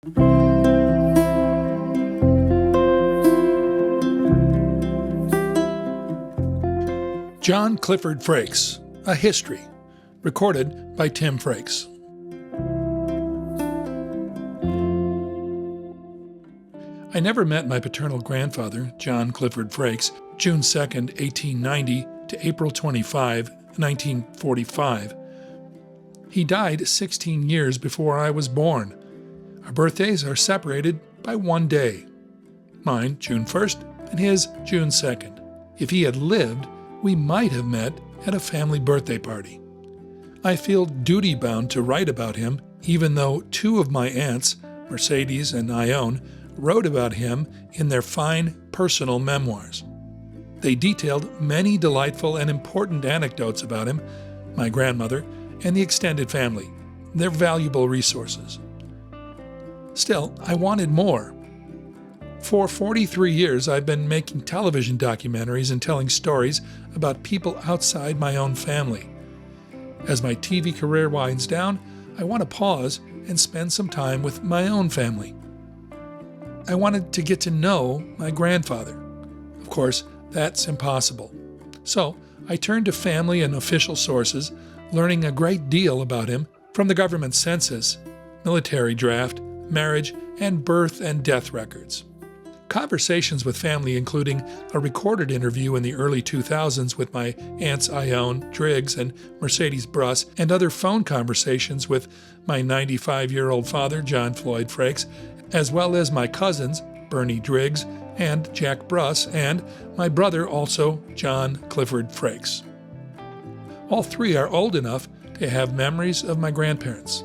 John Clifford Frakes, A History, recorded by Tim Frakes. I never met my paternal grandfather, John Clifford Frakes, June 2, 1890 to April 25, 1945. He died 16 years before I was born. Our birthdays are separated by one day. Mine, June 1st, and his, June 2nd. If he had lived, we might have met at a family birthday party. I feel duty-bound to write about him, even though two of my aunts, Mercedes and Ione, wrote about him in their fine personal memoirs. They detailed many delightful and important anecdotes about him, my grandmother, and the extended family. They're valuable resources. Still, I wanted more. For 43 years, I've been making television documentaries and telling stories about people outside my own family. As my TV career winds down, I want to pause and spend some time with my own family. I wanted to get to know my grandfather. Of course, that's impossible. So I turned to family and official sources, learning a great deal about him from the government census, military draft, marriage, and birth and death records. Conversations with family, including a recorded interview in the early 2000s with my aunts Ione, Driggs, and Mercedes Bruss, and other phone conversations with my 95-year-old father, John Floyd Frakes, as well as my cousins, Bernie Driggs and Jack Bruss, and my brother also, John Clifford Frakes. All three are old enough to have memories of my grandparents.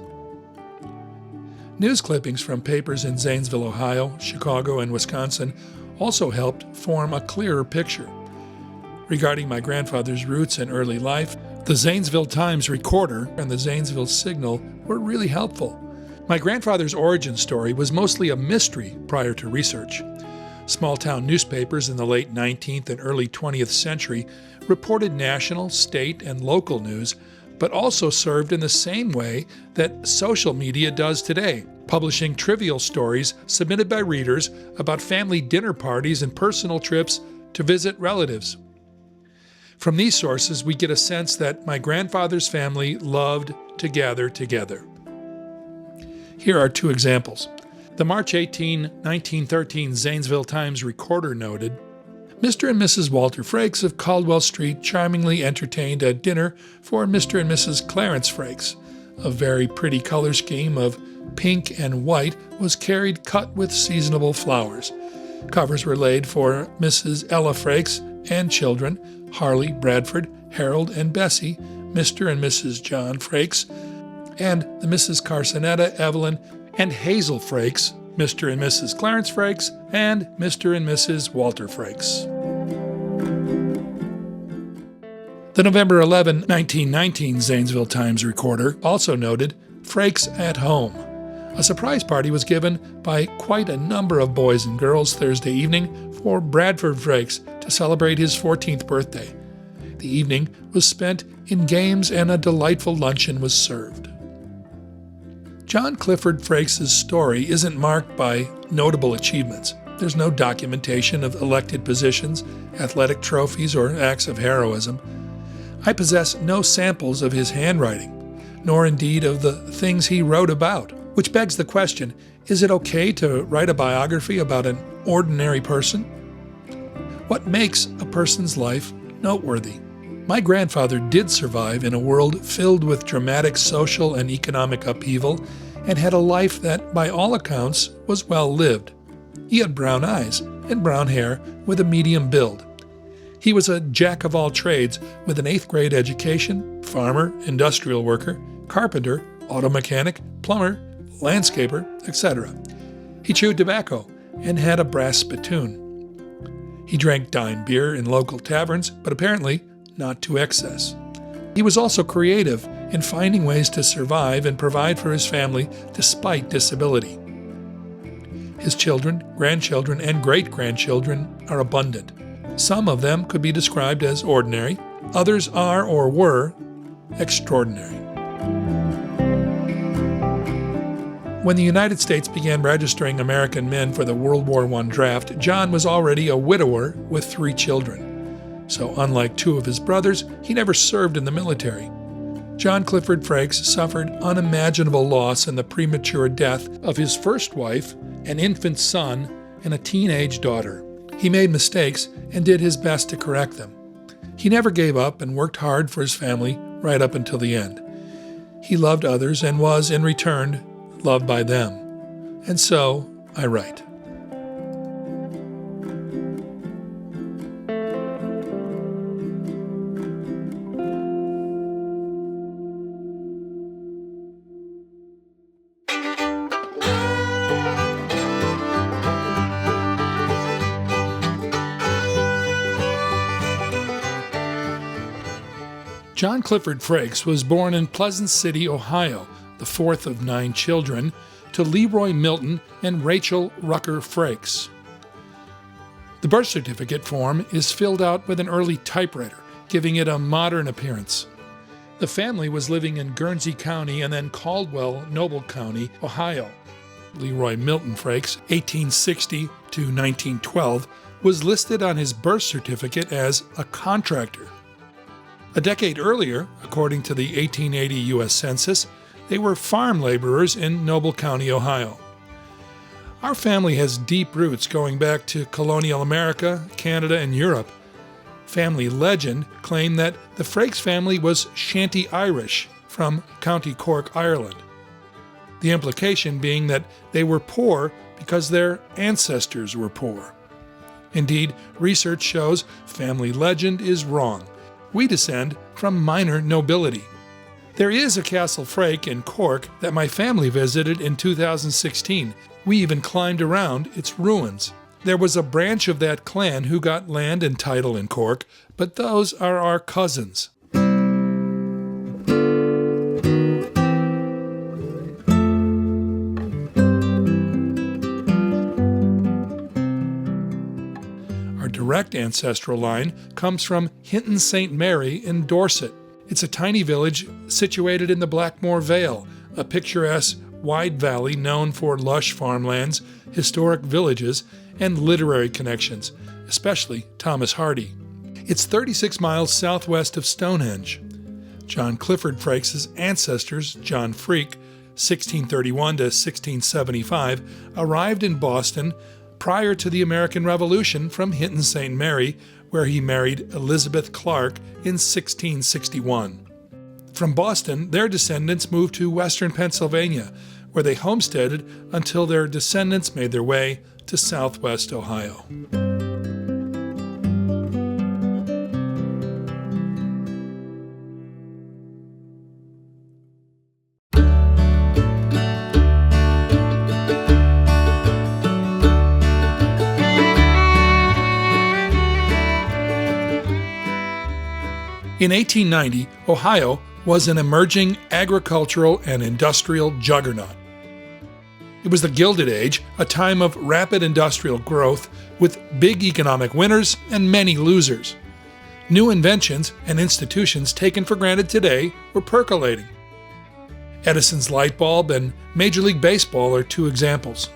News clippings from papers in Zanesville, Ohio, Chicago, and Wisconsin also helped form a clearer picture. Regarding my grandfather's roots and early life, the Zanesville Times Recorder and the Zanesville Signal were really helpful. My grandfather's origin story was mostly a mystery prior to research. Small-town newspapers in the late 19th and early 20th century reported national, state, and local news, but also served in the same way that social media does today, publishing trivial stories submitted by readers about family dinner parties and personal trips to visit relatives. From these sources, we get a sense that my grandfather's family loved to gather together. Here are two examples. The March 18, 1913 Zanesville Times Recorder noted, Mr. and Mrs. Walter Frakes of Caldwell Street charmingly entertained at dinner for Mr. and Mrs. Clarence Frakes. A very pretty color scheme of pink and white was carried cut with seasonable flowers. Covers were laid for Mrs. Ella Frakes and children, Harley, Bradford, Harold, and Bessie, Mr. and Mrs. John Frakes, and the Mrs. Carsonetta, Evelyn, and Hazel Frakes, Mr. and Mrs. Clarence Frakes, and Mr. and Mrs. Walter Frakes. The November 11, 1919 Zanesville Times Recorder also noted, Frakes at home. A surprise party was given by quite a number of boys and girls Thursday evening for Bradford Frakes to celebrate his 14th birthday. The evening was spent in games and a delightful luncheon was served. John Clifford Frakes' story isn't marked by notable achievements. There's no documentation of elected positions, athletic trophies, or acts of heroism. I possess no samples of his handwriting, nor indeed of the things he wrote about, which begs the question, is it okay to write a biography about an ordinary person? What makes a person's life noteworthy? My grandfather did survive in a world filled with dramatic social and economic upheaval and had a life that, by all accounts, was well lived. He had brown eyes and brown hair with a medium build. He was a jack of all trades with an 8th grade education, farmer, industrial worker, carpenter, auto mechanic, plumber, landscaper, etc. He chewed tobacco and had a brass spittoon. He drank dime beer in local taverns, but apparently not to excess. He was also creative in finding ways to survive and provide for his family despite disability. His children, grandchildren, and great-grandchildren are abundant. Some of them could be described as ordinary, others are or were extraordinary. When the United States began registering American men for the World War I draft, John was already a widower with 3 children. So unlike 2 of his brothers, he never served in the military. John Clifford Frakes suffered unimaginable loss in the premature death of his first wife, an infant son, and a teenage daughter. He made mistakes and did his best to correct them. He never gave up and worked hard for his family right up until the end. He loved others and was, in return, loved by them. And so, I write. John Clifford Frakes was born in Pleasant City, Ohio, the 4th of 9 children, to Leroy Milton and Rachel Rucker Frakes. The birth certificate form is filled out with an early typewriter, giving it a modern appearance. The family was living in Guernsey County and then Caldwell, Noble County, Ohio. Leroy Milton Frakes, 1860 to 1912, was listed on his birth certificate as a contractor. A decade earlier, according to the 1880 U.S. Census, they were farm laborers in Noble County, Ohio. Our family has deep roots going back to colonial America, Canada, and Europe. Family legend claimed that the Frakes family was Shanty Irish from County Cork, Ireland. The implication being that they were poor because their ancestors were poor. Indeed, research shows family legend is wrong. We descend from minor nobility. There is a Castle Frake in Cork that my family visited in 2016. We even climbed around its ruins. There was a branch of that clan who got land and title in Cork, but those are our cousins. Direct ancestral line comes from Hinton St. Mary in Dorset. It's a tiny village situated in the Blackmore Vale, a picturesque wide valley known for lush farmlands, historic villages, and literary connections, especially Thomas Hardy. It's 36 miles southwest of Stonehenge. John Clifford Frakes' ancestors, John Freak, 1631 to 1675, arrived in Boston prior to the American Revolution from Hinton St. Mary, where he married Elizabeth Clark in 1661. From Boston, their descendants moved to western Pennsylvania, where they homesteaded until their descendants made their way to southwest Ohio. In 1890, Ohio was an emerging agricultural and industrial juggernaut. It was the Gilded Age, a time of rapid industrial growth with big economic winners and many losers. New inventions and institutions taken for granted today were percolating. Edison's light bulb and Major League Baseball are 2 examples.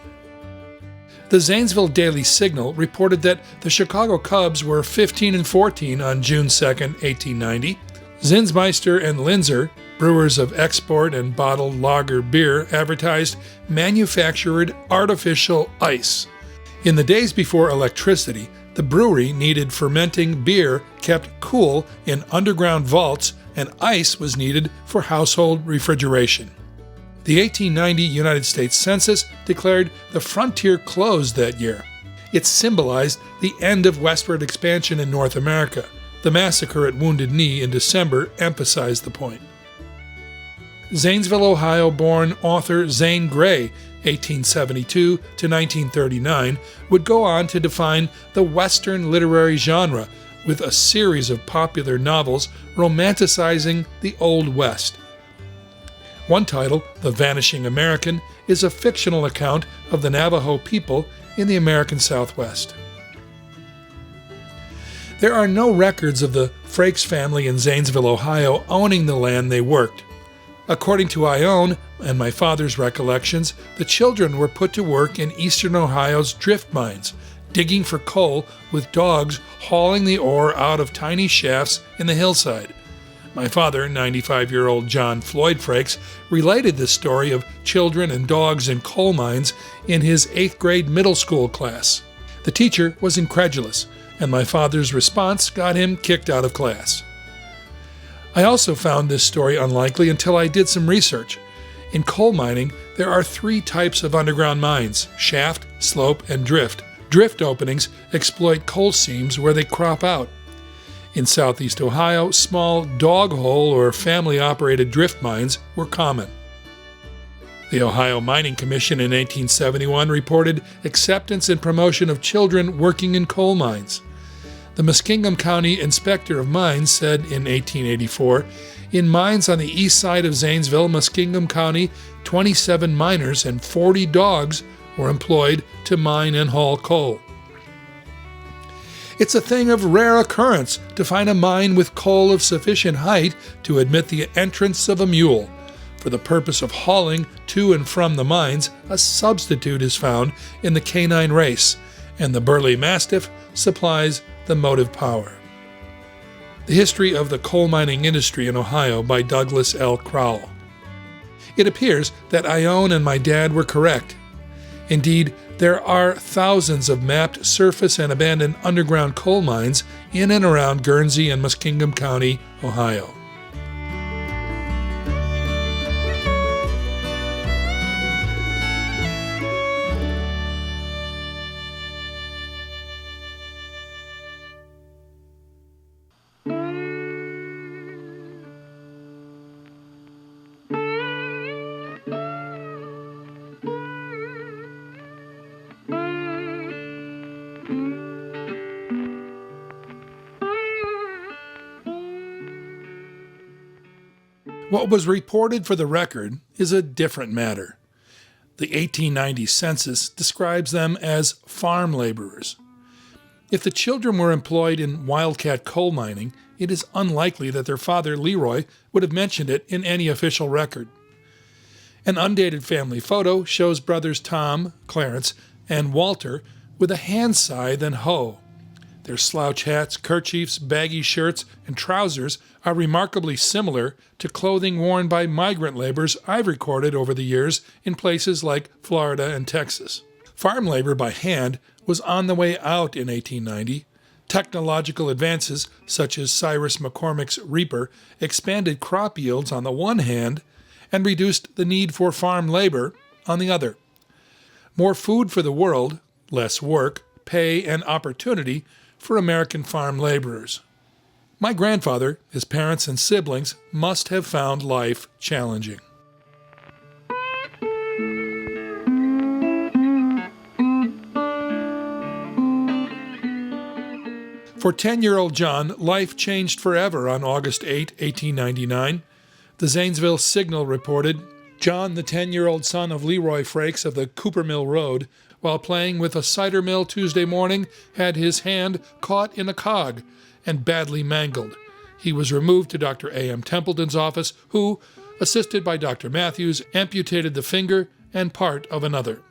The Zanesville Daily Signal reported that the Chicago Cubs were 15-14 on June 2, 1890. Zinsmeister and Linzer, brewers of export and bottled lager beer, advertised manufactured artificial ice. In the days before electricity, the brewery needed fermenting beer kept cool in underground vaults, and ice was needed for household refrigeration. The 1890 United States Census declared the frontier closed that year. It symbolized the end of westward expansion in North America. The massacre at Wounded Knee in December emphasized the point. Zanesville, Ohio-born author Zane Grey, 1872 to 1939, would go on to define the Western literary genre with a series of popular novels romanticizing the Old West. One title, The Vanishing American, is a fictional account of the Navajo people in the American Southwest. There are no records of the Frakes family in Zanesville, Ohio, owning the land they worked. According to Ione, and my father's recollections, the children were put to work in eastern Ohio's drift mines, digging for coal with dogs hauling the ore out of tiny shafts in the hillside. My father, 95-year-old John Floyd Frakes, related this story of children and dogs in coal mines in his 8th grade middle school class. The teacher was incredulous, and my father's response got him kicked out of class. I also found this story unlikely until I did some research. In coal mining, there are 3 types of underground mines: shaft, slope, and drift. Drift openings exploit coal seams where they crop out. In southeast Ohio, small dog hole or family-operated drift mines were common. The Ohio Mining Commission in 1871 reported acceptance and promotion of children working in coal mines. The Muskingum County Inspector of Mines said in 1884, in mines on the east side of Zanesville, Muskingum County, 27 miners and 40 dogs were employed to mine and haul coal. It's a thing of rare occurrence to find a mine with coal of sufficient height to admit the entrance of a mule. For the purpose of hauling to and from the mines, a substitute is found in the canine race, and the burly mastiff supplies the motive power. The History of the Coal Mining Industry in Ohio by Douglas L. Crowell. It appears that Ione and my dad were correct. Indeed, there are thousands of mapped surface and abandoned underground coal mines in and around Guernsey and Muskingum County, Ohio. What was reported for the record is a different matter. The 1890 census describes them as farm laborers. If the children were employed in wildcat coal mining, it is unlikely that their father, Leroy, would have mentioned it in any official record. An undated family photo shows brothers Tom, Clarence, and Walter with a hand scythe and hoe. Their slouch hats, kerchiefs, baggy shirts, and trousers are remarkably similar to clothing worn by migrant laborers I've recorded over the years in places like Florida and Texas. Farm labor by hand was on the way out in 1890. Technological advances, such as Cyrus McCormick's Reaper, expanded crop yields on the one hand and reduced the need for farm labor on the other. More food for the world, less work, pay, and opportunity for American farm laborers. My grandfather, his parents, and siblings must have found life challenging. For 10-year-old John, life changed forever on August 8, 1899. The Zanesville Signal reported, John, the 10-year-old son of Leroy Frakes of the Cooper Mill Road, while playing with a cider mill Tuesday morning, had his hand caught in a cog and badly mangled. He was removed to Dr. A.M. Templeton's office, who, assisted by Dr. Matthews, amputated the finger and part of another.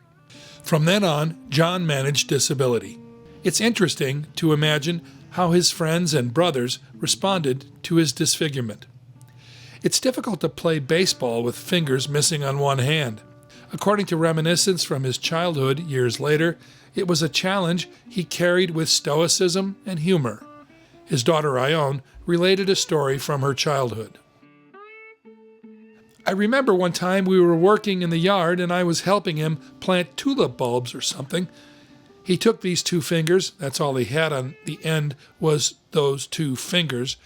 From then on, John managed disability. It's interesting to imagine how his friends and brothers responded to his disfigurement. It's difficult to play baseball with fingers missing on one hand. According to reminiscence from his childhood years later, it was a challenge he carried with stoicism and humor. His daughter Ione related a story from her childhood. I remember one time we were working in the yard and I was helping him plant tulip bulbs or something. He took these 2 fingers, that's all he had on the end was those 2 fingers,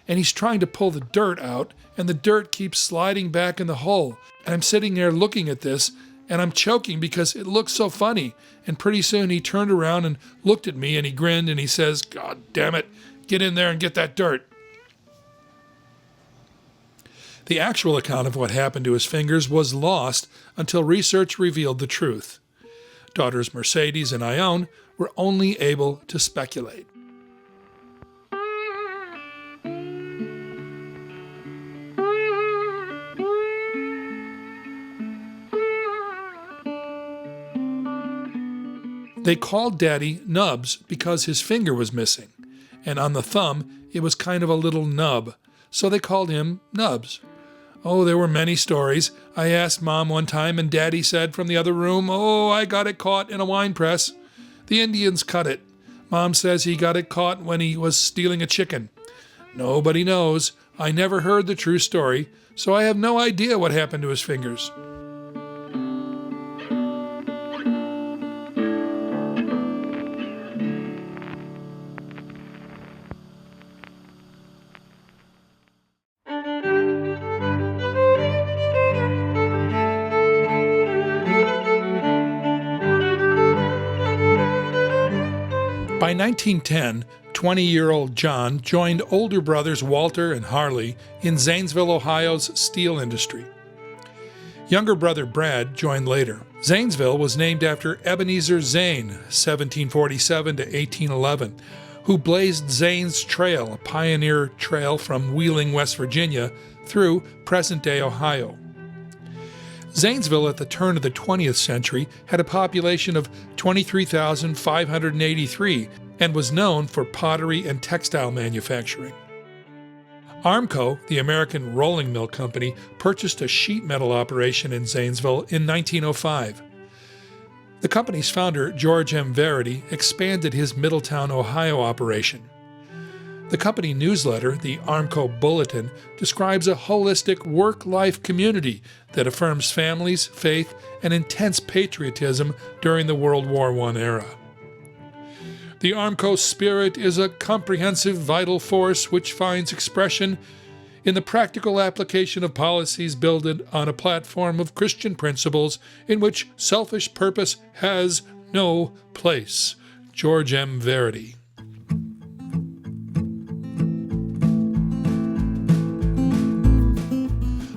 and he's trying to pull the dirt out, and the dirt keeps sliding back in the hole. And I'm sitting there looking at this, and I'm choking because it looks so funny. And pretty soon he turned around and looked at me, and he grinned, and he says, "God damn it, get in there and get that dirt." The actual account of what happened to his fingers was lost until research revealed the truth. Daughters Mercedes and Ione were only able to speculate. They called Daddy Nubs because his finger was missing, and on the thumb it was kind of a little nub, so they called him Nubs. Oh, there were many stories. I asked Mom one time, and Daddy said from the other room, "Oh, I got it caught in a wine press. The Indians cut it. Mom says he got it caught when he was stealing a chicken." Nobody knows. I never heard the true story, so I have no idea what happened to his fingers. By 1910, 20-year-old John joined older brothers Walter and Harley in Zanesville, Ohio's steel industry. Younger brother Brad joined later. Zanesville was named after Ebenezer Zane, 1747 to 1811, who blazed Zane's Trail, a pioneer trail from Wheeling, West Virginia, through present-day Ohio. Zanesville at the turn of the 20th century had a population of 23,583 and was known for pottery and textile manufacturing. Armco, the American rolling mill company, purchased a sheet metal operation in Zanesville in 1905. The company's founder, George M. Verity, expanded his Middletown, Ohio operation. The company newsletter, the Armco Bulletin, describes a holistic work-life community that affirms families, faith, and intense patriotism during the World War I era. The Armco spirit is a comprehensive, vital force which finds expression in the practical application of policies built on a platform of Christian principles in which selfish purpose has no place. George M. Verity.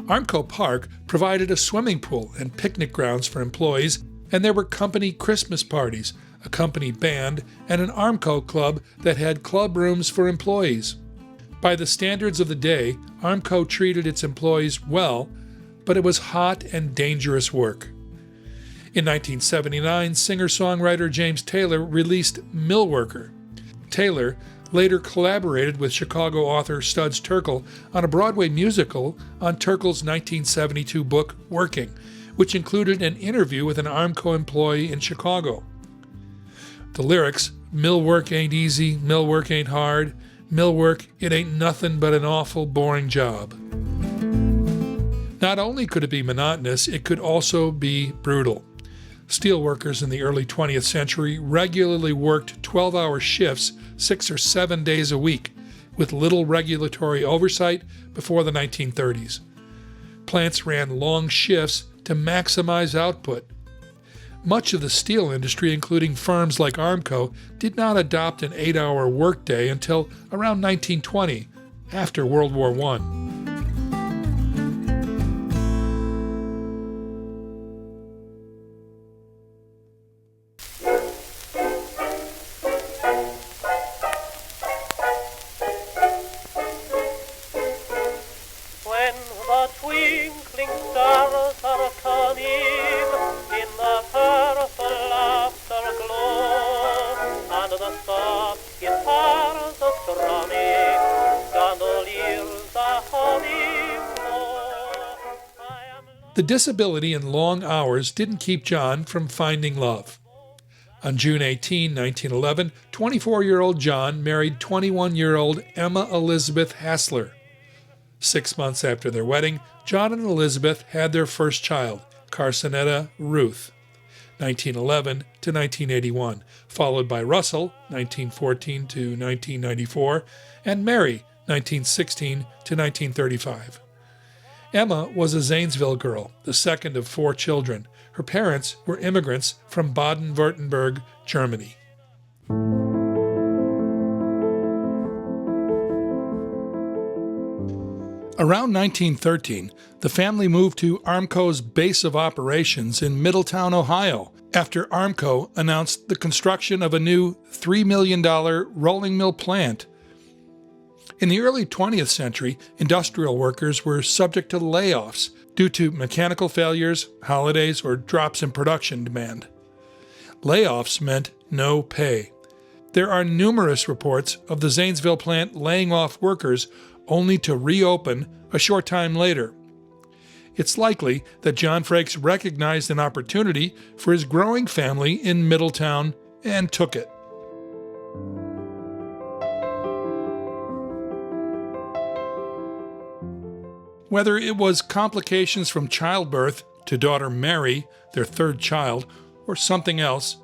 Armco Park provided a swimming pool and picnic grounds for employees, and there were company Christmas parties, a company band, and an Armco club that had club rooms for employees. By the standards of the day, Armco treated its employees well, but it was hot and dangerous work. In 1979, singer-songwriter James Taylor released Millworker. Taylor later collaborated with Chicago author Studs Terkel on a Broadway musical on Terkel's 1972 book Working, which included an interview with an Armco employee in Chicago. The lyrics, "Mill work ain't easy, mill work ain't hard, mill work, it ain't nothing but an awful boring job." Not only could it be monotonous, it could also be brutal. Steelworkers in the early 20th century regularly worked 12-hour shifts 6 or 7 days a week, with little regulatory oversight before the 1930s. Plants ran long shifts to maximize output. Much of the steel industry, including firms like Armco, did not adopt an 8-hour workday until around 1920, after World War I. The disability and long hours didn't keep John from finding love. On June 18, 1911, 24-year-old John married 21-year-old Emma Elizabeth Hassler. 6 months after their wedding, John and Elizabeth had their first child, Carsonetta Ruth, 1911 to 1981, followed by Russell, 1914 to 1994, and Mary, 1916 to 1935. Emma was a Zanesville girl, the second of 4 children. Her parents were immigrants from Baden-Württemberg, Germany. Around 1913, the family moved to Armco's base of operations in Middletown, Ohio, after Armco announced the construction of a new $3 million rolling mill plant. In the early 20th century, industrial workers were subject to layoffs due to mechanical failures, holidays, or drops in production demand. Layoffs meant no pay. There are numerous reports of the Zanesville plant laying off workers only to reopen a short time later. It's likely that John Frakes recognized an opportunity for his growing family in Middletown and took it. Whether it was complications from childbirth to daughter Mary, their third child, or something else,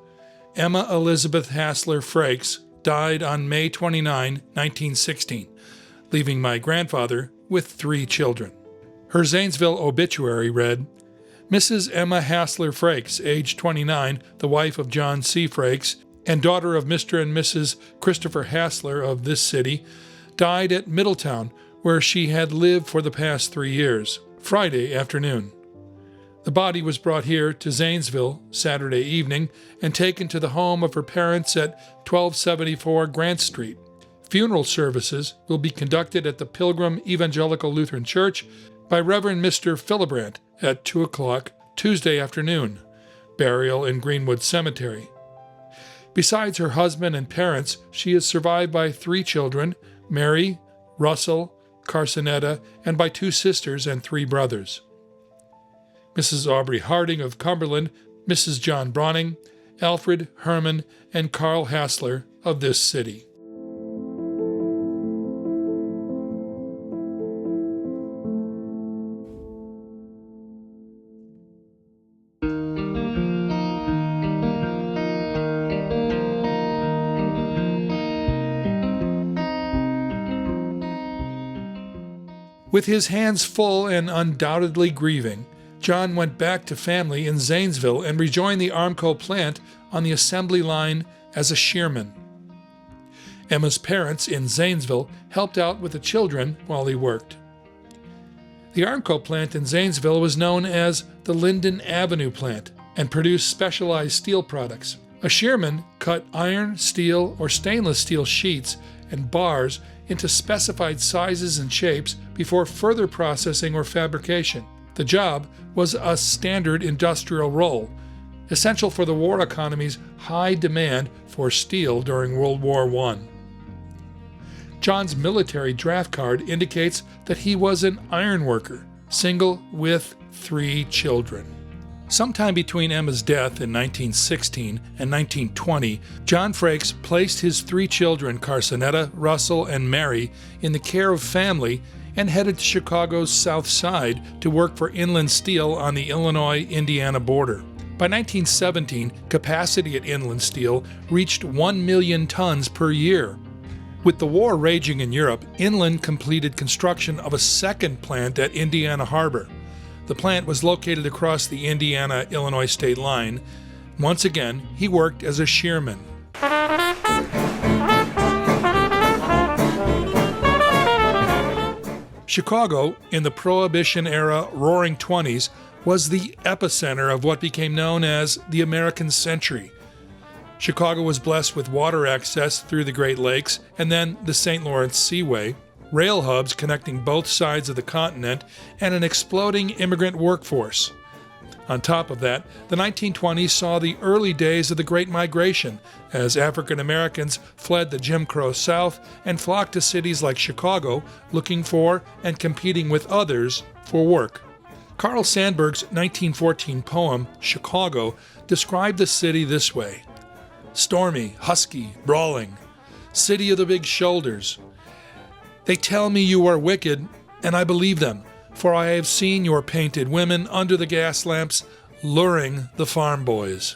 Emma Elizabeth Hassler Frakes died on May 29, 1916, leaving my grandfather with 3 children. Her Zanesville obituary read, Mrs. Emma Hassler Frakes, age 29, the wife of John C. Frakes, and daughter of Mr. and Mrs. Christopher Hassler of this city, died at Middletown, where she had lived for the past 3 years, Friday afternoon. The body was brought here to Zanesville Saturday evening and taken to the home of her parents at 1274 Grant Street. Funeral services will be conducted at the Pilgrim Evangelical Lutheran Church by Reverend Mr. Philibrandt at 2 o'clock Tuesday afternoon. Burial in Greenwood Cemetery. Besides her husband and parents, she is survived by 3 children, Mary, Russell, Carsonetta, and by 2 sisters and 3 brothers. Mrs. Aubrey Harding of Cumberland, Mrs. John Bronning, Alfred, Herman, and Carl Hassler of this city. With his hands full and undoubtedly grieving, John went back to family in Zanesville and rejoined the Armco plant on the assembly line as a shearman. Emma's parents in Zanesville helped out with the children while he worked. The Armco plant in Zanesville was known as the Linden Avenue plant and produced specialized steel products. A shearman cut iron, steel, or stainless steel sheets and bars into specified sizes and shapes before further processing or fabrication. The job was a standard industrial role, essential for the war economy's high demand for steel during World War I. John's military draft card indicates that he was an iron worker, single with 3 children. Sometime between Emma's death in 1916 and 1920, John Frakes placed his 3 children, Carsonetta, Russell, and Mary, in the care of family and headed to Chicago's South Side to work for Inland Steel on the Illinois-Indiana border. By 1917, capacity at Inland Steel reached 1 million tons per year. With the war raging in Europe, Inland completed construction of a second plant at Indiana Harbor. The plant was located across the Indiana-Illinois state line. Once again, he worked as a shearman. Chicago, in the Prohibition-era Roaring Twenties, was the epicenter of what became known as the American Century. Chicago was blessed with water access through the Great Lakes and then the St. Lawrence Seaway, rail hubs connecting both sides of the continent, and an exploding immigrant workforce. On top of that, the 1920s saw the early days of the Great Migration, as African Americans fled the Jim Crow South and flocked to cities like Chicago, looking for and competing with others for work. Carl Sandburg's 1914 poem, Chicago, described the city this way: stormy, husky, brawling, city of the big shoulders. They tell me you are wicked, and I believe them, for I have seen your painted women under the gas lamps luring the farm boys.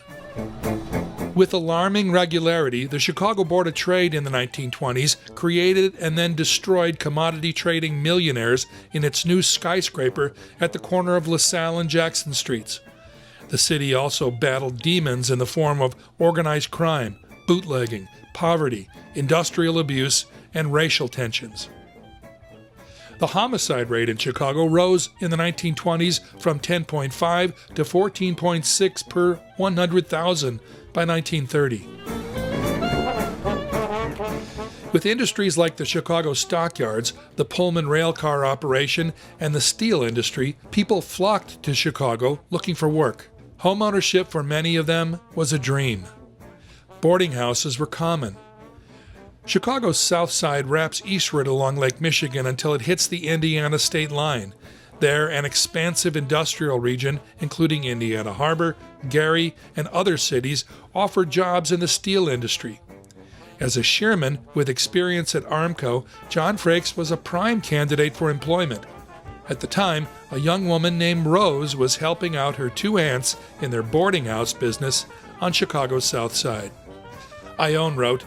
With alarming regularity, the Chicago Board of Trade in the 1920s created and then destroyed commodity trading millionaires in its new skyscraper at the corner of LaSalle and Jackson Streets. The city also battled demons in the form of organized crime, bootlegging, poverty, industrial abuse, and racial tensions. The homicide rate in Chicago rose in the 1920s from 10.5 to 14.6 per 100,000 by 1930. With industries like the Chicago stockyards, the Pullman railcar operation, and the steel industry, people flocked to Chicago looking for work. Homeownership for many of them was a dream. Boarding houses were common. Chicago's south side wraps eastward along Lake Michigan until it hits the Indiana state line. There, an expansive industrial region, including Indiana Harbor, Gary, and other cities, offered jobs in the steel industry. As a shearman with experience at Armco, John Frakes was a prime candidate for employment. At the time, a young woman named Rose was helping out her two aunts in their boarding house business on Chicago's south side. Ione wrote,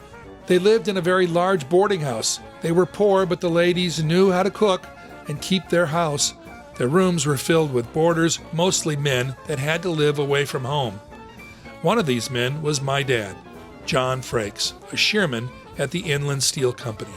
"They lived in a very large boarding house. They were poor, but the ladies knew how to cook and keep their house. Their rooms were filled with boarders, mostly men, that had to live away from home. One of these men was my dad, John Frakes, a shearman at the Inland Steel Company."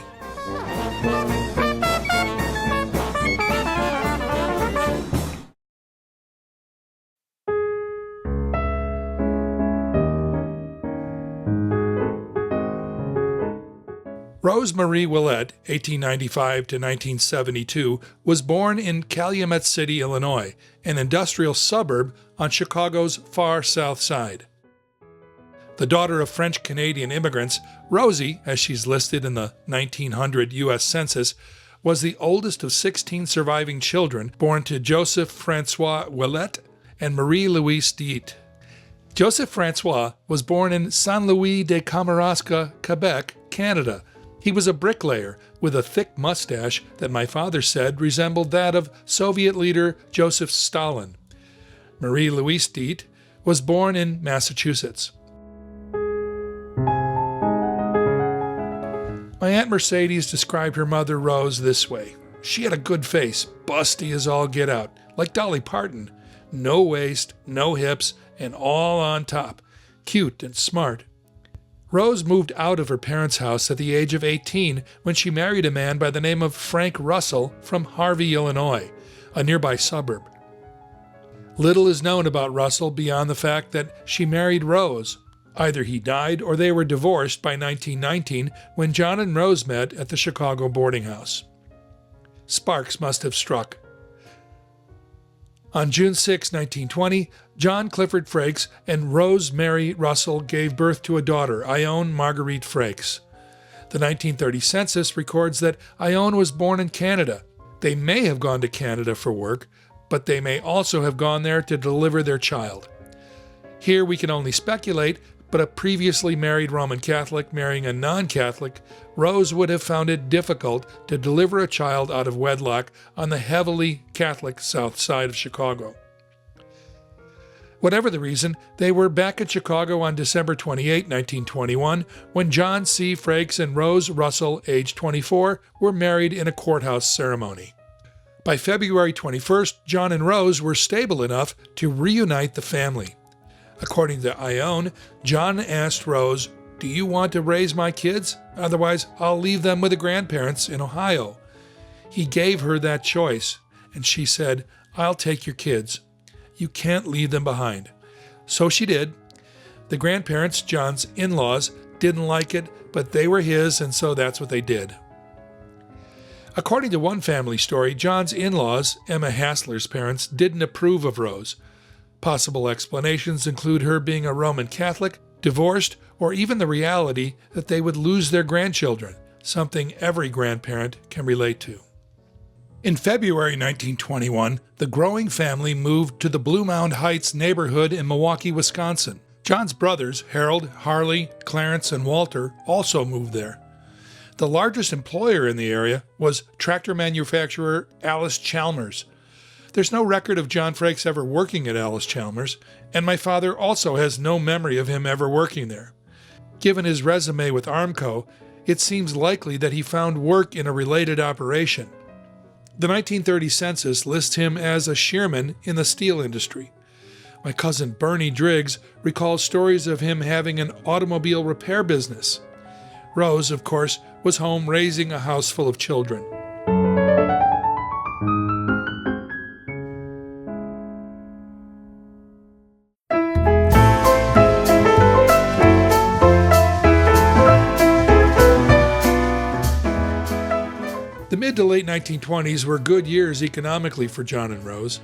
Rose Marie Willett, 1895 to 1972, was born in Calumet City, Illinois, an industrial suburb on Chicago's far south side. The daughter of French-Canadian immigrants, Rosie, as she's listed in the 1900 U.S. Census, was the oldest of 16 surviving children born to Joseph Francois Willett and Marie-Louise Diet. Joseph Francois was born in Saint-Louis de Kamouraska, Quebec, Canada. He was a bricklayer with a thick mustache that my father said resembled that of Soviet leader Joseph Stalin. Marie-Louise Diet was born in Massachusetts. My Aunt Mercedes described her mother Rose this way. She had a good face, busty as all get out, like Dolly Parton. No waist, no hips, and all on top. Cute and smart. Rose moved out of her parents' house at the age of 18 when she married a man by the name of Frank Russell from Harvey, Illinois, a nearby suburb. Little is known about Russell beyond the fact that she married Rose. Either he died or they were divorced by 1919 when John and Rose met at the Chicago boarding house. Sparks must have struck. On June 6, 1920, John Clifford Frakes and Rose Mary Russell gave birth to a daughter, Ione Marguerite Frakes. The 1930 census records that Ione was born in Canada. They may have gone to Canada for work, but they may also have gone there to deliver their child. Here we can only speculate, but a previously married Roman Catholic marrying a non-Catholic, Rose would have found it difficult to deliver a child out of wedlock on the heavily Catholic south side of Chicago. Whatever the reason, they were back at Chicago on December 28, 1921, when John C. Frakes and Rose Russell, age 24, were married in a courthouse ceremony. By February 21st, John and Rose were stable enough to reunite the family. According to Ione, John asked Rose, "Do you want to raise my kids? Otherwise, I'll leave them with the grandparents in Ohio." He gave her that choice, and she said, "I'll take your kids. You can't leave them behind." So she did. The grandparents, John's in-laws, didn't like it, but they were his, and so that's what they did. According to one family story, John's in-laws, Emma Hassler's parents, didn't approve of Rose. Possible explanations include her being a Roman Catholic, divorced, or even the reality that they would lose their grandchildren, something every grandparent can relate to. In February 1921, the growing family moved to the Blue Mound Heights neighborhood in Milwaukee, Wisconsin. John's brothers, Harold, Harley, Clarence, and Walter, also moved there. The largest employer in the area was tractor manufacturer Alice Chalmers. There's no record of John Frakes ever working at Alice Chalmers, and my father also has no memory of him ever working there. Given his resume with Armco, it seems likely that he found work in a related operation. The 1930 census lists him as a shearman in the steel industry. My cousin Bernie Driggs recalls stories of him having an automobile repair business. Rose, of course, was home raising a house full of children. The mid to late 1920s were good years economically for John and Rose.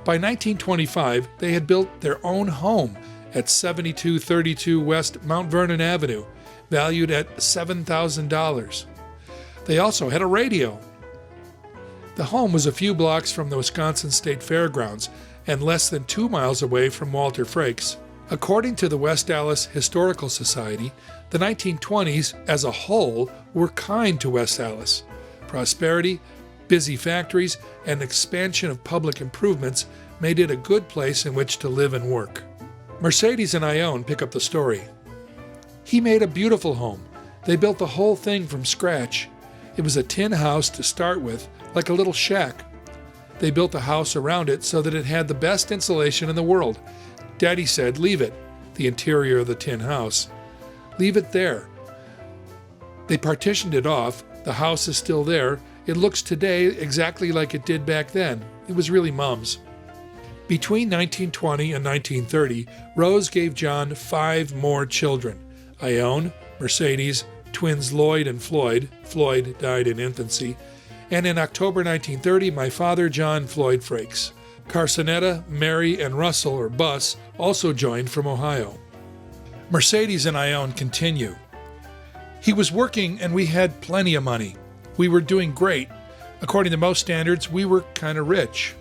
By 1925, they had built their own home at 7232 West Mount Vernon Avenue, valued at $7,000. They also had a radio. The home was a few blocks from the Wisconsin State Fairgrounds and less than 2 miles away from Walter Frakes. According to the West Allis Historical Society, the 1920s as a whole were kind to West Allis. Prosperity, busy factories, and expansion of public improvements made it a good place in which to live and work. Mercedes and Ione pick up the story. He made a beautiful home. They built the whole thing from scratch. It was a tin house to start with, like a little shack. They built the house around it so that it had the best insulation in the world. Daddy said, "Leave it," the interior of the tin house. "Leave it there." They partitioned it off. The house is still there. It looks today exactly like it did back then. It was really Mom's. Between 1920 and 1930, Rose gave John 5 more children: Ione, Mercedes, twins Lloyd and Floyd. Floyd died in infancy. And in October 1930, my father, John Floyd Frakes. Carsonetta, Mary, and Russell, or Bus, also joined from Ohio. Mercedes and Ione continue. He was working and we had plenty of money. We were doing great. According to most standards, we were kind of rich.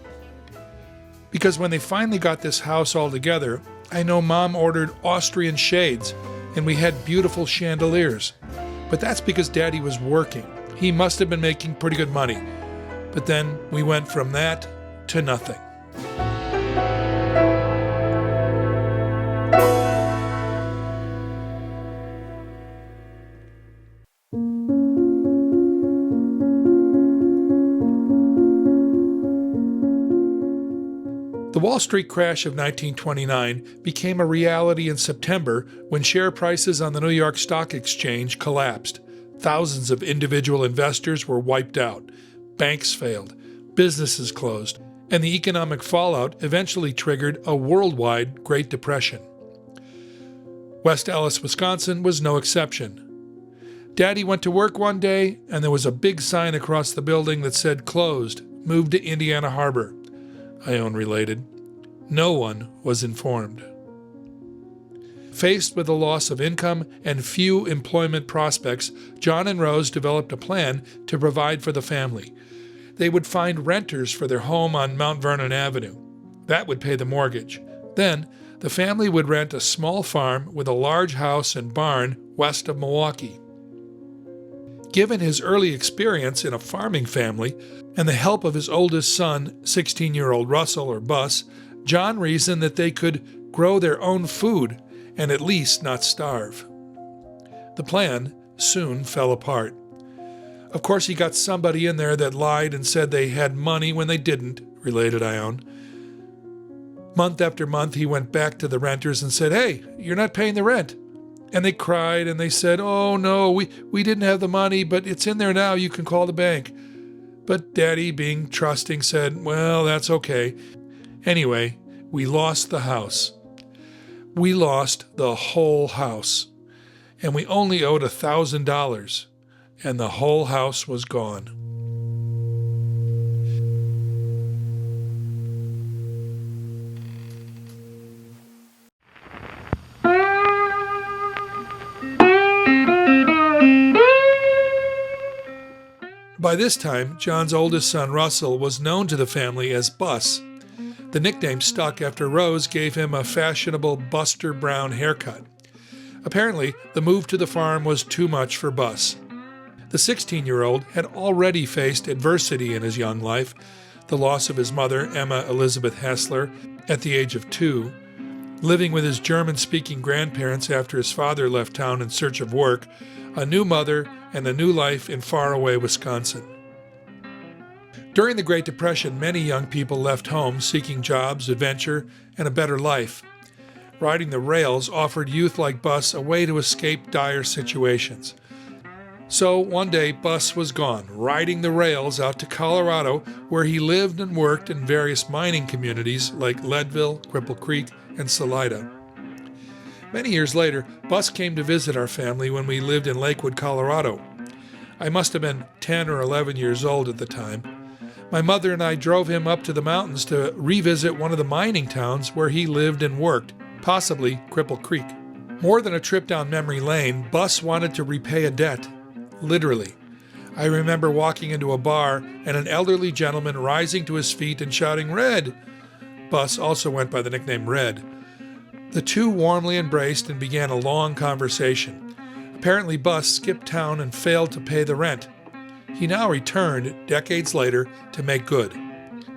Because when they finally got this house all together, I know Mom ordered Austrian shades and we had beautiful chandeliers. But that's because Daddy was working. He must have been making pretty good money. But then we went from that to nothing. The Wall Street crash of 1929 became a reality in September when share prices on the New York Stock Exchange collapsed. Thousands of individual investors were wiped out. Banks failed. Businesses closed. And the economic fallout eventually triggered a worldwide Great Depression. West Allis, Wisconsin was no exception. Daddy went to work one day and there was a big sign across the building that said "Closed, moved to Indiana Harbor." Ione related. No one was informed. Faced with the loss of income and few employment prospects, John and Rose developed a plan to provide for the family. They would find renters for their home on Mount Vernon Avenue. That would pay the mortgage. Then, the family would rent a small farm with a large house and barn west of Milwaukee. Given his early experience in a farming family and the help of his oldest son, 16-year-old Russell, or Bus, John reasoned that they could grow their own food and at least not starve. The plan soon fell apart. Of course, he got somebody in there that lied and said they had money when they didn't, related Ione. Month after month, he went back to the renters and said, "Hey, you're not paying the rent." And they cried and they said, "Oh no, we didn't have the money, but it's in there now, you can call the bank." But Daddy, being trusting, said, "Well, that's okay." Anyway, we lost the house. We lost the whole house. And we only owed $1,000. And the whole house was gone. By this time, John's oldest son, Russell, was known to the family as Bus. The nickname stuck after Rose gave him a fashionable Buster Brown haircut. Apparently, the move to the farm was too much for Bus. The 16-year-old had already faced adversity in his young life: the loss of his mother, Emma Elizabeth Hassler, at the age of 2, living with his German-speaking grandparents after his father left town in search of work, a new mother, and a new life in faraway Wisconsin. During the Great Depression, many young people left home seeking jobs, adventure, and a better life. Riding the rails offered youth like Bus a way to escape dire situations. So one day, Bus was gone, riding the rails out to Colorado, where he lived and worked in various mining communities like Leadville, Cripple Creek, and Salida. Many years later, Bus came to visit our family when we lived in Lakewood, Colorado. I must have been 10 or 11 years old at the time. My mother and I drove him up to the mountains to revisit one of the mining towns where he lived and worked, possibly Cripple Creek. More than a trip down memory lane, Bus wanted to repay a debt. Literally. I remember walking into a bar and an elderly gentleman rising to his feet and shouting, "Red!" Bus also went by the nickname Red. The two warmly embraced and began a long conversation. Apparently Bus skipped town and failed to pay the rent. He now returned, decades later, to make good.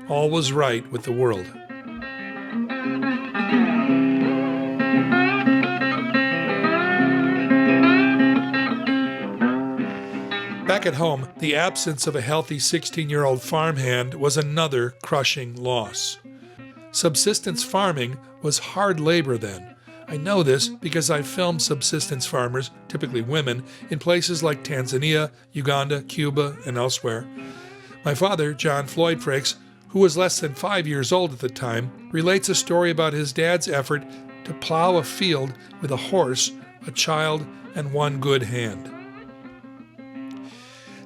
All was right with the world. Back at home, the absence of a healthy 16-year-old farmhand was another crushing loss. Subsistence farming was hard labor then. I know this because I've filmed subsistence farmers, typically women, in places like Tanzania, Uganda, Cuba, and elsewhere. My father, John Floyd Frakes, who was less than 5 years old at the time, relates a story about his dad's effort to plow a field with a horse, a child, and one good hand.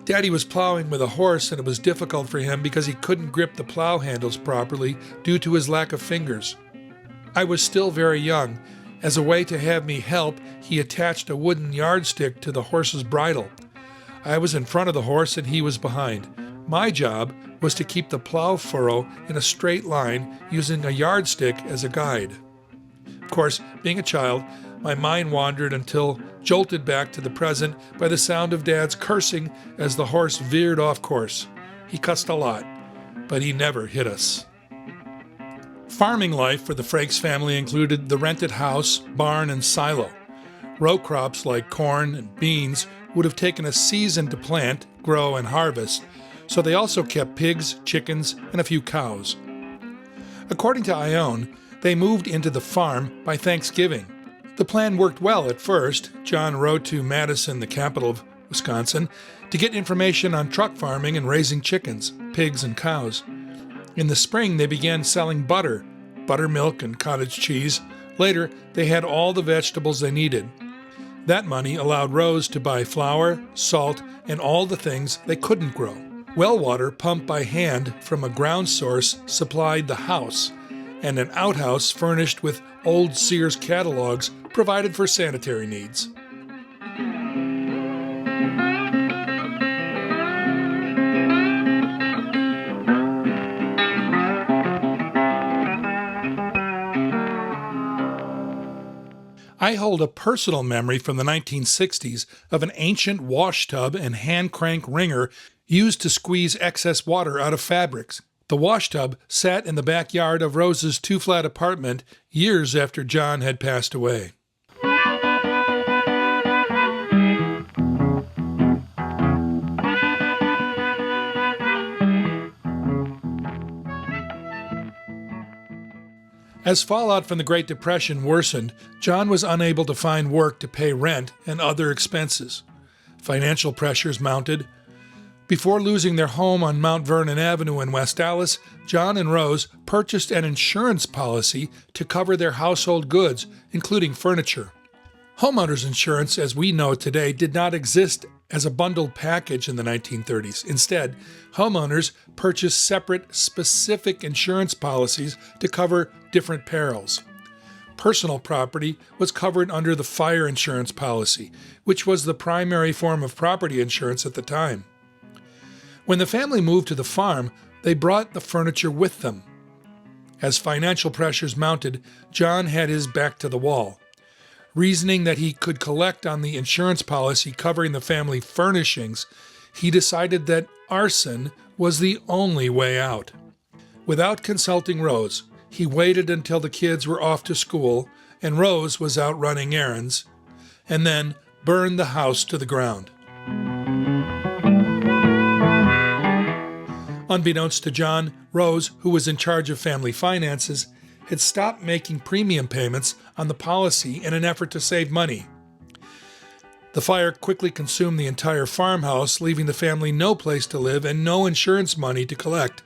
Daddy was plowing with a horse, and it was difficult for him because he couldn't grip the plow handles properly due to his lack of fingers. I was still very young. As a way to have me help, he attached a wooden yardstick to the horse's bridle. I was in front of the horse and he was behind. My job was to keep the plow furrow in a straight line using a yardstick as a guide. Of course, being a child, my mind wandered until jolted back to the present by the sound of Dad's cursing as the horse veered off course. He cussed a lot, but he never hit us. Farming life for the Frakes family included the rented house, barn, and silo. Row crops like corn and beans would have taken a season to plant, grow, and harvest, so they also kept pigs, chickens, and a few cows. According to Ione, they moved into the farm by Thanksgiving. The plan worked well at first. John rode to Madison, the capital of Wisconsin, to get information on truck farming and raising chickens, pigs, and cows. In the spring, they began selling butter, buttermilk, and cottage cheese. Later, they had all the vegetables they needed. That money allowed Rose to buy flour, salt, and all the things they couldn't grow. Well water pumped by hand from a ground source supplied the house, and an outhouse furnished with old Sears catalogs provided for sanitary needs. I hold a personal memory from the 1960s of an ancient wash tub and hand crank wringer used to squeeze excess water out of fabrics. The wash tub sat in the backyard of Rose's two-flat apartment years after John had passed away. As fallout from the Great Depression worsened, John was unable to find work to pay rent and other expenses. Financial pressures mounted. Before losing their home on Mount Vernon Avenue in West Dallas, John and Rose purchased an insurance policy to cover their household goods, including furniture. Homeowners insurance, as we know it today, did not exist as a bundled package in the 1930s. Instead, homeowners purchased separate, specific insurance policies to cover different perils. Personal property was covered under the fire insurance policy, which was the primary form of property insurance at the time. When the family moved to the farm, they brought the furniture with them. As financial pressures mounted, John had his back to the wall. Reasoning that he could collect on the insurance policy covering the family furnishings, he decided that arson was the only way out. Without consulting Rose, he waited until the kids were off to school and Rose was out running errands, and then burned the house to the ground. Unbeknownst to John, Rose, who was in charge of family finances, had stopped making premium payments on the policy in an effort to save money. The fire quickly consumed the entire farmhouse, leaving the family no place to live and no insurance money to collect.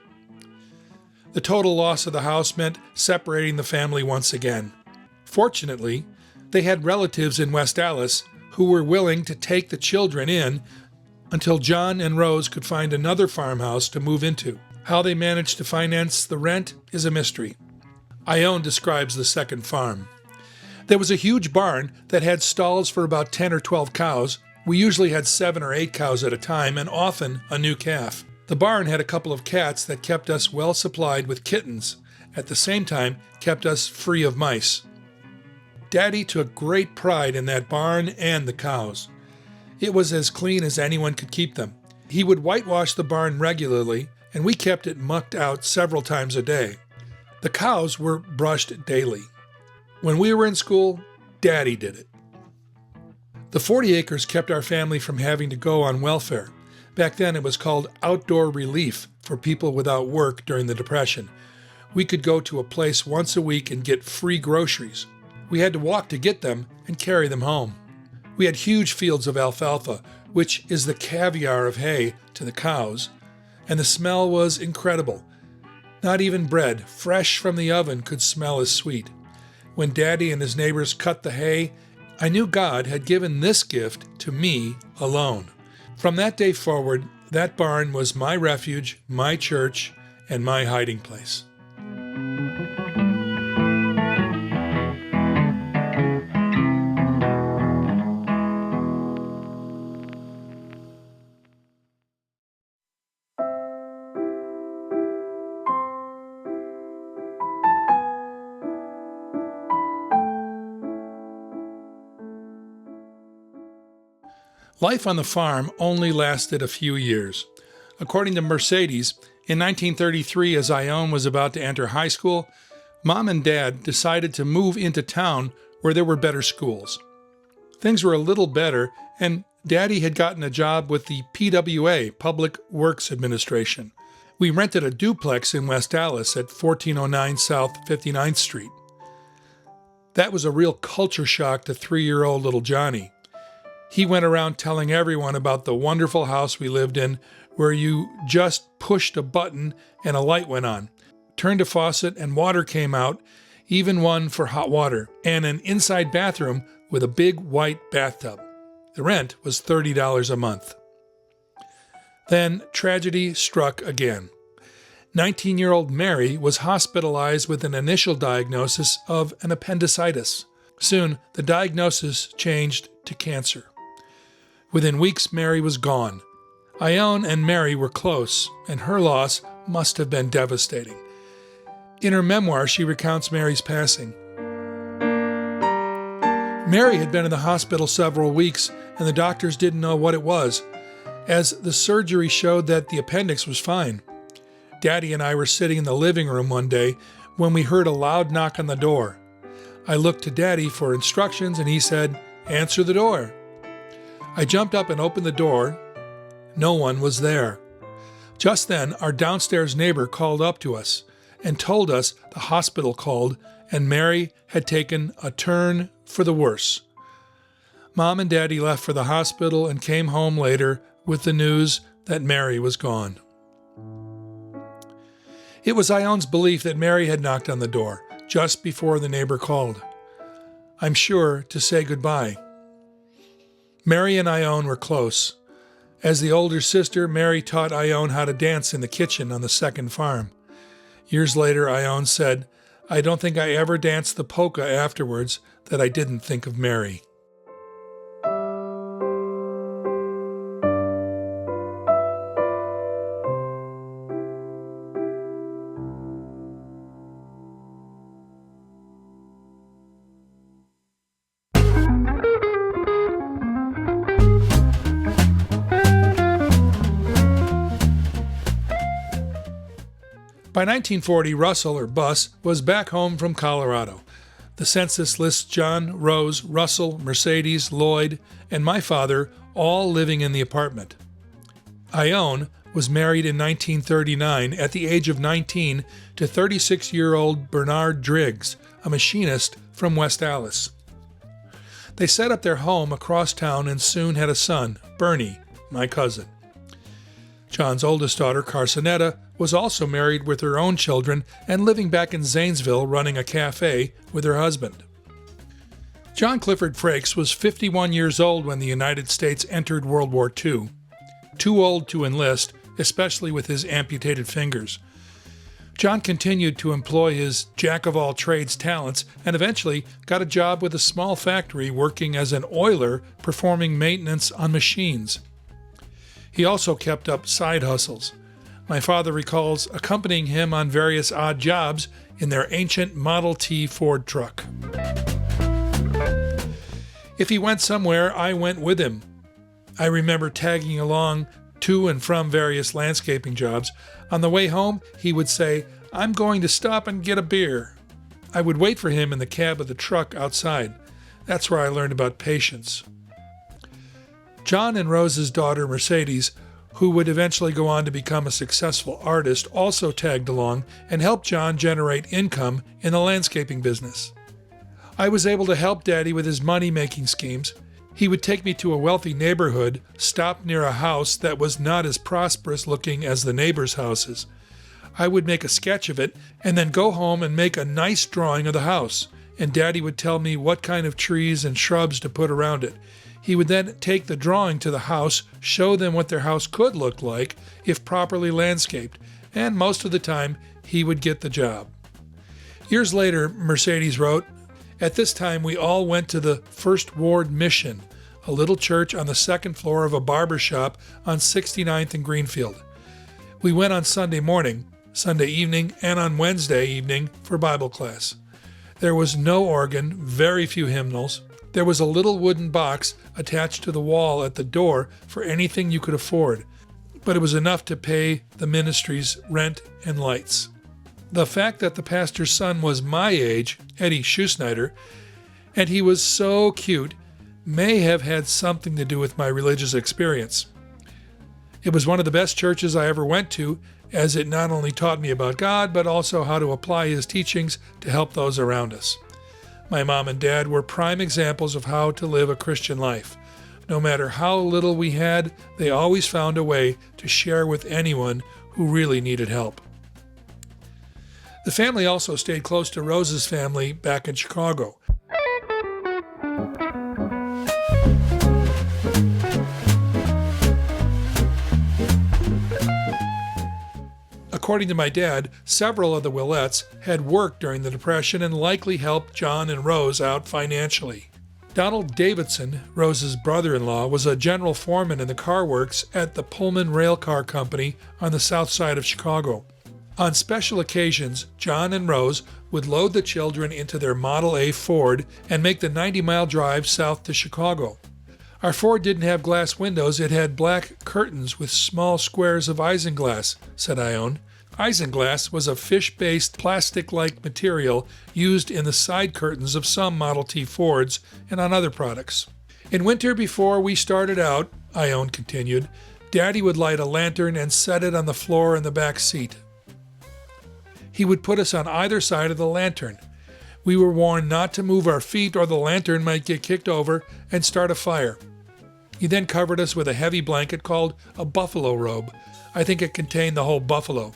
The total loss of the house meant separating the family once again. Fortunately, they had relatives in West Dallas who were willing to take the children in until John and Rose could find another farmhouse to move into. How they managed to finance the rent is a mystery. Ione describes the second farm. There was a huge barn that had stalls for about 10 or 12 cows. We usually had 7 or 8 cows at a time, and often a new calf. The barn had a couple of cats that kept us well supplied with kittens, at the same time kept us free of mice. Daddy took great pride in that barn and the cows. It was as clean as anyone could keep them. He would whitewash the barn regularly, and we kept it mucked out several times a day. The cows were brushed daily. When we were in school, Daddy did it. The 40 acres kept our family from having to go on welfare. Back then it was called outdoor relief for people without work during the Depression. We could go to a place once a week and get free groceries. We had to walk to get them and carry them home. We had huge fields of alfalfa, which is the caviar of hay to the cows, and the smell was incredible. Not even bread, fresh from the oven, could smell as sweet. When Daddy and his neighbors cut the hay, I knew God had given this gift to me alone. From that day forward, that barn was my refuge, my church, and my hiding place. Life on the farm only lasted a few years. According to Mercedes, in 1933, as Ione was about to enter high school, Mom and Dad decided to move into town where there were better schools. Things were a little better, and Daddy had gotten a job with the PWA, Public Works Administration. We rented a duplex in West Dallas at 1409 South 59th Street. That was a real culture shock to 3-year-old little Johnny. He went around telling everyone about the wonderful house we lived in, where you just pushed a button and a light went on, turned a faucet and water came out, even one for hot water, and an inside bathroom with a big white bathtub. The rent was $30 a month. Then tragedy struck again. 19-year-old Mary was hospitalized with an initial diagnosis of an appendicitis. Soon, the diagnosis changed to cancer. Within weeks, Mary was gone. Ione and Mary were close, and her loss must have been devastating. In her memoir, she recounts Mary's passing. Mary had been in the hospital several weeks, and the doctors didn't know what it was, as the surgery showed that the appendix was fine. Daddy and I were sitting in the living room one day when we heard a loud knock on the door. I looked to Daddy for instructions, and he said, "Answer the door." I jumped up and opened the door. No one was there. Just then, our downstairs neighbor called up to us and told us the hospital called and Mary had taken a turn for the worse. Mom and Daddy left for the hospital and came home later with the news that Mary was gone. It was Ione's belief that Mary had knocked on the door just before the neighbor called. I'm sure to say goodbye. Mary and Ione were close. As the older sister, Mary taught Ione how to dance in the kitchen on the second farm. Years later, Ione said, "I don't think I ever danced the polka afterwards that I didn't think of Mary." By 1940, Russell, or Bus, was back home from Colorado. The census lists John, Rose, Russell, Mercedes, Lloyd, and my father all living in the apartment. Ione was married in 1939 at the age of 19 to 36-year-old Bernard Driggs, a machinist from West Dallas. They set up their home across town and soon had a son, Bernie, my cousin. John's oldest daughter, Carsonetta, was also married with her own children and living back in Zanesville running a cafe with her husband. John Clifford Frakes was 51 years old when the United States entered World War II. Too old to enlist, especially with his amputated fingers. John continued to employ his jack-of-all-trades talents and eventually got a job with a small factory working as an oiler performing maintenance on machines. He also kept up side hustles. My father recalls accompanying him on various odd jobs in their ancient Model T Ford truck. If he went somewhere, I went with him. I remember tagging along to and from various landscaping jobs. On the way home, he would say, "I'm going to stop and get a beer." I would wait for him in the cab of the truck outside. That's where I learned about patience. John and Rose's daughter, Mercedes, who would eventually go on to become a successful artist, also tagged along and helped John generate income in the landscaping business. I was able to help Daddy with his money-making schemes. He would take me to a wealthy neighborhood, stop near a house that was not as prosperous looking as the neighbors' houses. I would make a sketch of it and then go home and make a nice drawing of the house, and Daddy would tell me what kind of trees and shrubs to put around it. He would then take the drawing to the house, show them what their house could look like if properly landscaped, and most of the time he would get the job. Years later, Mercedes wrote, "At this time we all went to the First Ward Mission, a little church on the second floor of a barber shop on 69th and Greenfield. We went on Sunday morning, Sunday evening, and on Wednesday evening for Bible class. There was no organ, very few hymnals. There was a little wooden box attached to the wall at the door for anything you could afford, but it was enough to pay the ministry's rent and lights. The fact that the pastor's son was my age, Eddie Schussnyder, and he was so cute, may have had something to do with my religious experience. It was one of the best churches I ever went to, as it not only taught me about God, but also how to apply His teachings to help those around us. My mom and dad were prime examples of how to live a Christian life. No matter how little we had, they always found a way to share with anyone who really needed help." The family also stayed close to Rose's family back in Chicago. According to my dad, several of the Willettes had worked during the Depression and likely helped John and Rose out financially. Donald Davidson, Rose's brother-in-law, was a general foreman in the car works at the Pullman Railcar Company on the south side of Chicago. On special occasions, John and Rose would load the children into their Model A Ford and make the 90-mile drive south to Chicago. Our Ford didn't have glass windows, it had black curtains with small squares of isinglass, said Ione. Isinglass was a fish-based plastic-like material used in the side curtains of some Model T Fords and on other products. In winter before we started out, Ione continued, Daddy would light a lantern and set it on the floor in the back seat. He would put us on either side of the lantern. We were warned not to move our feet or the lantern might get kicked over and start a fire. He then covered us with a heavy blanket called a buffalo robe. I think it contained the whole buffalo.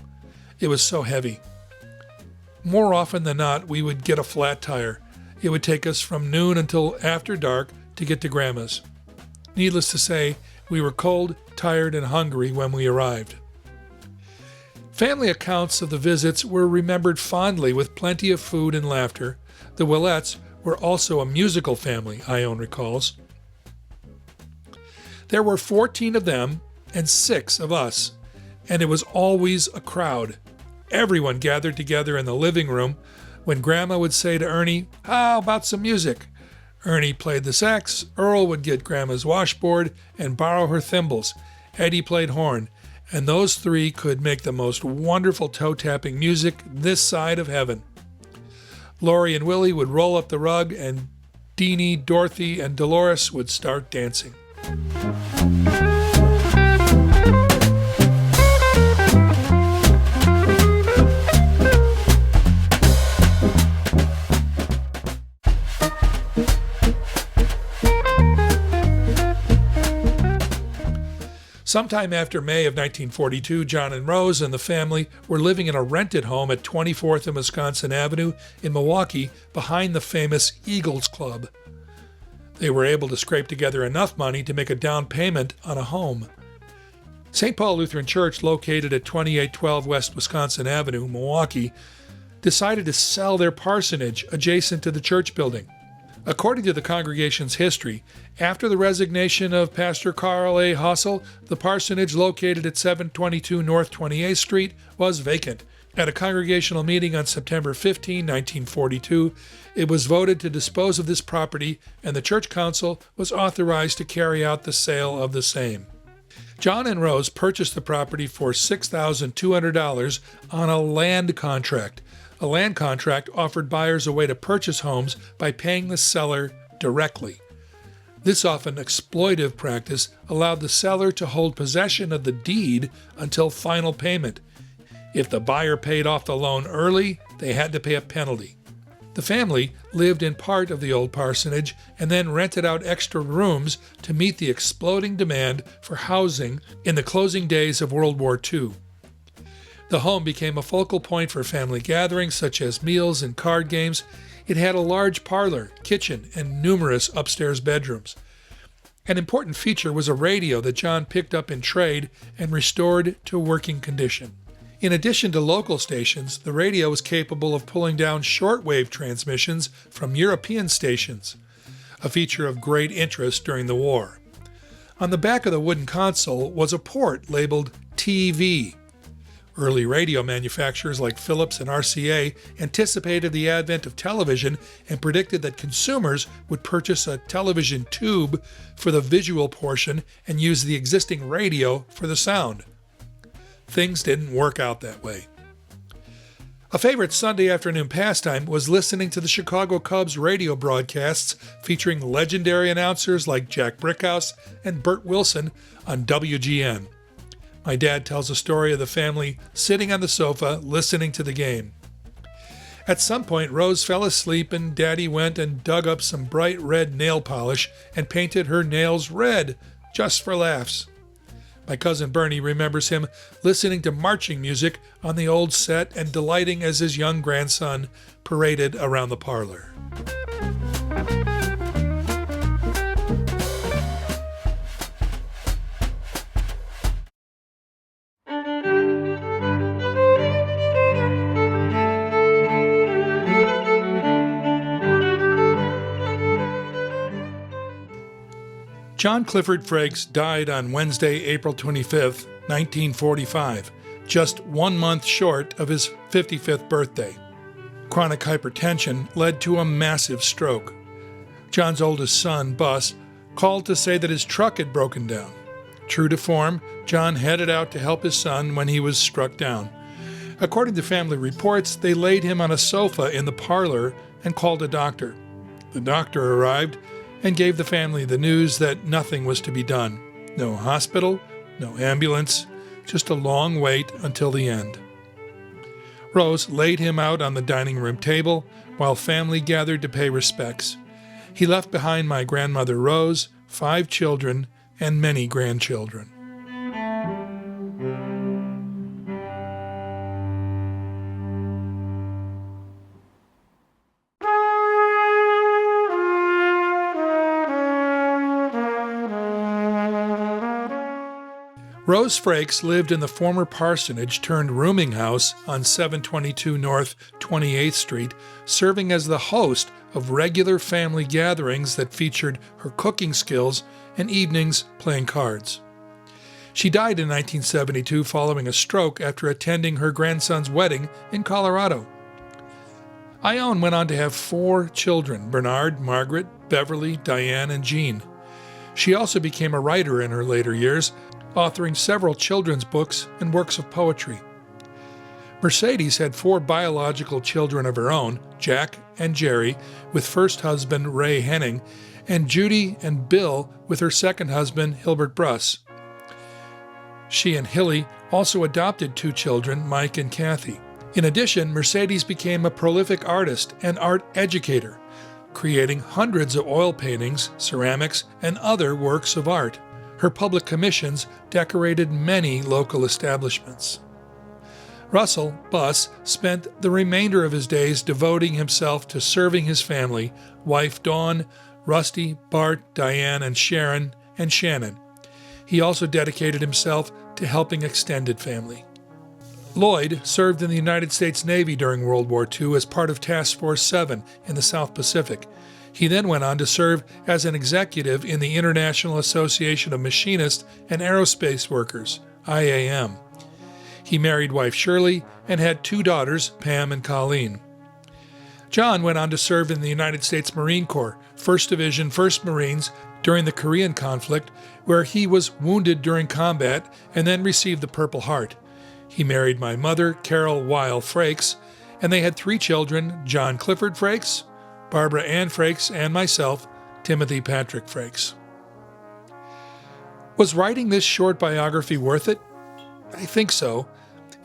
It was so heavy. More often than not, we would get a flat tire. It would take us from noon until after dark to get to Grandma's. Needless to say, we were cold, tired, and hungry when we arrived. Family accounts of the visits were remembered fondly with plenty of food and laughter. The Willettes were also a musical family, Ione recalls. There were 14 of them and 6 of us, and it was always a crowd. Everyone gathered together in the living room. When Grandma would say to Ernie, "How about some music?" Ernie played the sax, Earl would get Grandma's washboard and borrow her thimbles. Eddie played horn, and those 3 could make the most wonderful toe-tapping music this side of heaven. Lori and Willie would roll up the rug, and Deanie, Dorothy, and Dolores would start dancing. Sometime after May of 1942, John and Rose and the family were living in a rented home at 24th and Wisconsin Avenue in Milwaukee behind the famous Eagles Club. They were able to scrape together enough money to make a down payment on a home. St. Paul Lutheran Church, located at 2812 West Wisconsin Avenue, Milwaukee, decided to sell their parsonage adjacent to the church building. According to the congregation's history, after the resignation of Pastor Carl A. Hossel, the parsonage located at 722 North 28th Street was vacant. At a congregational meeting on September 15, 1942, it was voted to dispose of this property, and the church council was authorized to carry out the sale of the same. John and Rose purchased the property for $6,200 on a land contract. A land contract offered buyers a way to purchase homes by paying the seller directly. This often exploitive practice allowed the seller to hold possession of the deed until final payment. If the buyer paid off the loan early, they had to pay a penalty. The family lived in part of the old parsonage and then rented out extra rooms to meet the exploding demand for housing in the closing days of World War II. The home became a focal point for family gatherings such as meals and card games. It had a large parlor, kitchen, and numerous upstairs bedrooms. An important feature was a radio that John picked up in trade and restored to working condition. In addition to local stations, the radio was capable of pulling down shortwave transmissions from European stations, a feature of great interest during the war. On the back of the wooden console was a port labeled TV. Early radio manufacturers like Philips and RCA anticipated the advent of television and predicted that consumers would purchase a television tube for the visual portion and use the existing radio for the sound. Things didn't work out that way. A favorite Sunday afternoon pastime was listening to the Chicago Cubs radio broadcasts featuring legendary announcers like Jack Brickhouse and Bert Wilson on WGN. My dad tells a story of the family sitting on the sofa listening to the game. At some point, Rose fell asleep and Daddy went and dug up some bright red nail polish and painted her nails red, just for laughs. My cousin Bernie remembers him listening to marching music on the old set and delighting as his young grandson paraded around the parlor. John Clifford Frakes died on Wednesday, April 25, 1945, just 1 month short of his 55th birthday. Chronic hypertension led to a massive stroke. John's oldest son, Bus, called to say that his truck had broken down. True to form, John headed out to help his son when he was struck down. According to family reports, they laid him on a sofa in the parlor and called a doctor. The doctor arrived and gave the family the news that nothing was to be done. No hospital, no ambulance, just a long wait until the end. Rose laid him out on the dining room table while family gathered to pay respects. He left behind my grandmother Rose, 5 children, and many grandchildren. Rose Frakes lived in the former parsonage turned rooming house on 722 North 28th Street, serving as the host of regular family gatherings that featured her cooking skills and evenings playing cards. She died in 1972 following a stroke after attending her grandson's wedding in Colorado. Ione went on to have 4 children: Bernard, Margaret, Beverly, Diane, and Jean. She also became a writer in her later years, authoring several children's books and works of poetry. Mercedes had 4 biological children of her own, Jack and Jerry, with first husband Ray Henning, and Judy and Bill with her second husband Hilbert Bruss. She and Hilly also adopted 2 children, Mike and Kathy. In addition, Mercedes became a prolific artist and art educator, creating hundreds of oil paintings, ceramics, and other works of art. Her public commissions decorated many local establishments. Russell, Bus, spent the remainder of his days devoting himself to serving his family, wife Dawn, Rusty, Bart, Diane, and Sharon, and Shannon. He also dedicated himself to helping extended family. Lloyd served in the United States Navy during World War II as part of Task Force 7 in the South Pacific. He then went on to serve as an executive in the International Association of Machinists and Aerospace Workers, IAM. He married wife Shirley and had 2 daughters, Pam and Colleen. John went on to serve in the United States Marine Corps, 1st Division, 1st Marines, during the Korean conflict, where he was wounded during combat and then received the Purple Heart. He married my mother, Carol Weil Frakes, and they had 3 children, John Clifford Frakes, Barbara Ann Frakes, and myself, Timothy Patrick Frakes. Was writing this short biography worth it? I think so.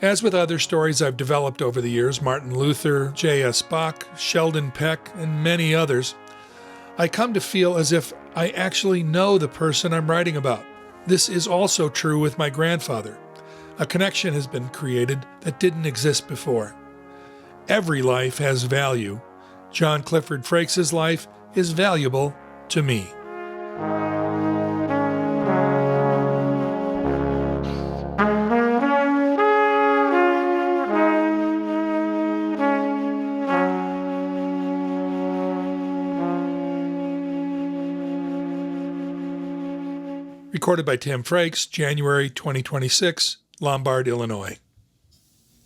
As with other stories I've developed over the years, Martin Luther, J.S. Bach, Sheldon Peck, and many others, I come to feel as if I actually know the person I'm writing about. This is also true with my grandfather. A connection has been created that didn't exist before. Every life has value. John Clifford Frakes' life is valuable to me. Recorded by Tim Frakes, January 2026, Lombard, Illinois.